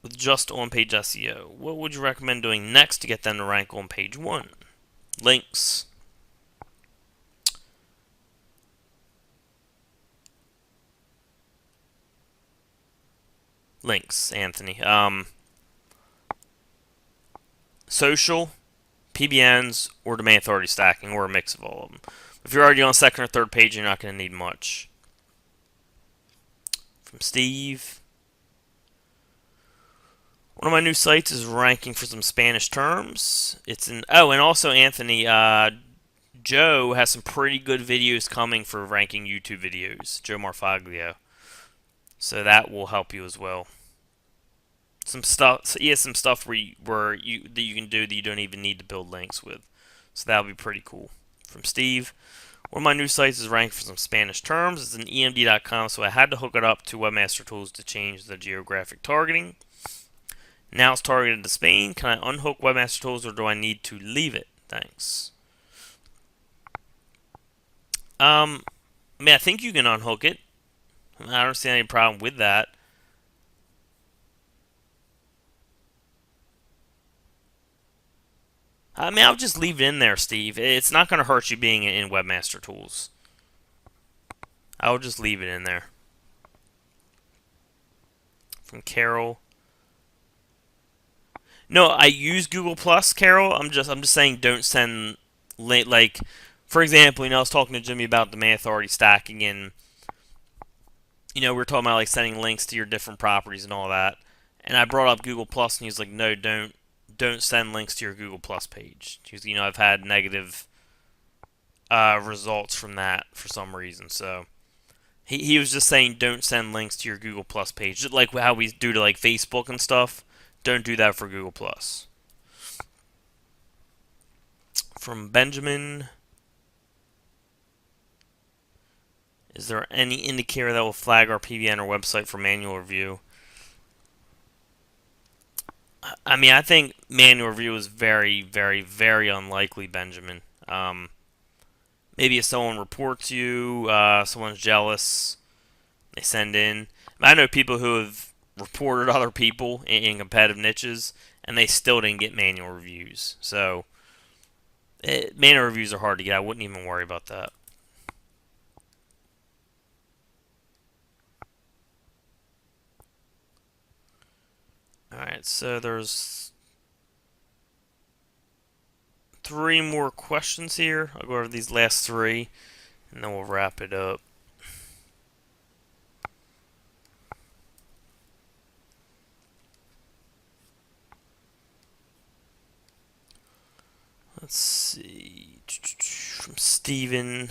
S1: with just on-page SEO. What would you recommend doing next to get them to rank on page 1? Links. Links, Anthony. Social, PBNs, or domain authority stacking, or a mix of all of them. If you're already on second or third page, you're not going to need much. From Steve. One of my new sites is ranking for some Spanish terms. And also Anthony, Joe has some pretty good videos coming for ranking YouTube videos. Joe Marfaglio. So that will help you as well. Some stuff. He has some stuff that you can do that you don't even need to build links with. So that'll be pretty cool. From Steve. One of my new sites is ranked for some Spanish terms. It's an emd.com, so I had to hook it up to Webmaster Tools to change the geographic targeting. Now it's targeted to Spain. Can I unhook Webmaster Tools, or do I need to leave it? Thanks. I think you can unhook it. I don't see any problem with that. I'll just leave it in there, Steve. It's not going to hurt you being in Webmaster Tools. I'll just leave it in there. From Carol. No, I use Google Plus, Carol. I'm just saying don't send like, for example, I was talking to Jimmy about domain authority stacking, and we were talking about like sending links to your different properties and all that. And I brought up Google Plus, and he's like, no, don't send links to your Google Plus page. Because I've had negative results from that for some reason. So he was just saying don't send links to your Google Plus page, just like how we do to like Facebook and stuff. Don't do that for Google Plus. From Benjamin. Is there any indicator that will flag our PBN or website for manual review? I think manual review is very, very, very unlikely, Benjamin. Maybe if someone reports you, someone's jealous, they send in. I know people who have reported other people in competitive niches, and they still didn't get manual reviews. So, manual reviews are hard to get. I wouldn't even worry about that. Alright, so there's 3 more questions here. I'll go over these last 3, and then we'll wrap it up. Let's see. From Steven.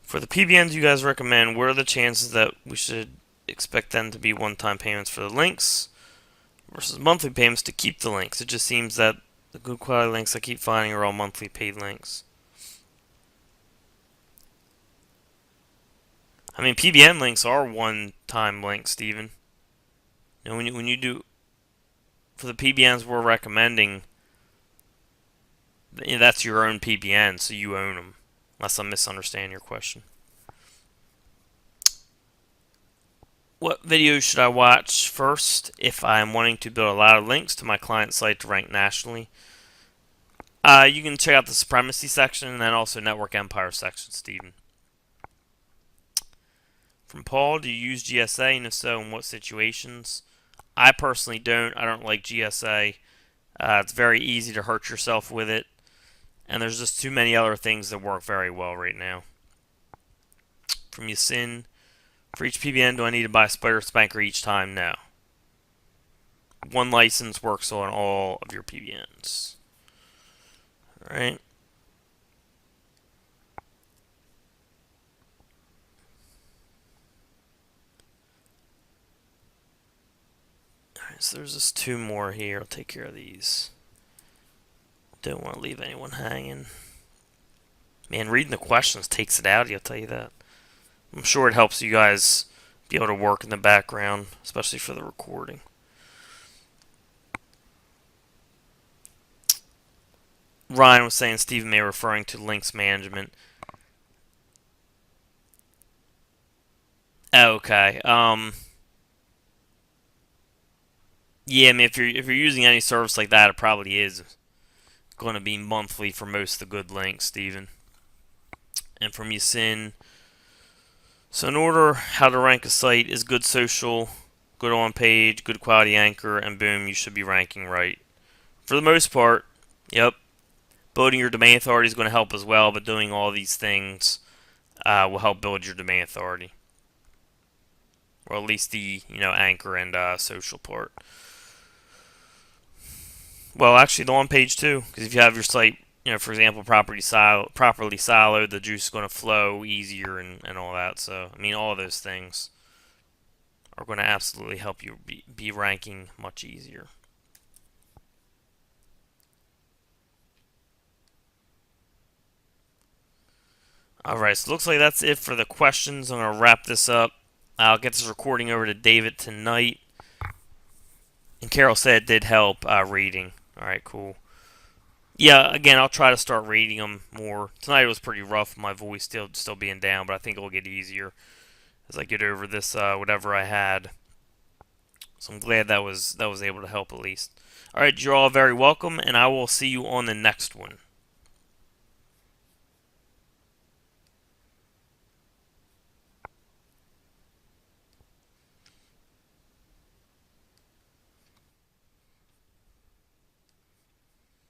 S1: For the PBNs you guys recommend, what are the chances that we should expect them to be one-time payments for the links versus monthly payments to keep the links? It just seems that the good quality links I keep finding are all monthly paid links. I mean, PBN links are one-time links, Steven. You know, when you do, for the PBNs we're recommending, that's your own PBN, so you own them. Unless I'm misunderstanding your question. What videos should I watch first if I'm wanting to build a lot of links to my client site to rank nationally? You can check out the Supremacy section and then also Network Empire section, Steven. From Paul, do you use GSA, and if so, in what situations? I personally don't. I don't like GSA. It's very easy to hurt yourself with it, and there's just too many other things that work very well right now. From Yasin, for each PBN, do I need to buy Spider Spanker each time? No. One license works on all of your PBNs. Alright. Alright, so there's just 2 more here. I'll take care of these. Don't want to leave anyone hanging. Man, reading the questions takes it out of you, I'll tell you that. I'm sure it helps you guys be able to work in the background, especially for the recording. Ryan was saying Stephen May referring to links management. Okay. Yeah, I mean, if you're using any service like that, it probably is going to be monthly for most of the good links, Stephen. And from Yasin, so in order how to rank a site is good social, good on page, good quality anchor, and boom, you should be ranking right. For the most part, yep. Building your domain authority is going to help as well, but doing all these things will help build your domain authority, or at least the anchor and social part. Well, actually, the on page too, because if you have your site, for example, properly siloed, the juice is going to flow easier and all that. So, I mean, all of those things are going to absolutely help you be ranking much easier. Alright, so it looks like that's it for the questions. I'm going to wrap this up. I'll get this recording over to David tonight. And Carol said it did help reading. Alright, cool. Yeah, again, I'll try to start reading them more. Tonight it was pretty rough, my voice still being down, but I think it'll get easier as I get over this whatever I had. So I'm glad that was able to help at least. Alright, you're all very welcome, and I will see you on the next one.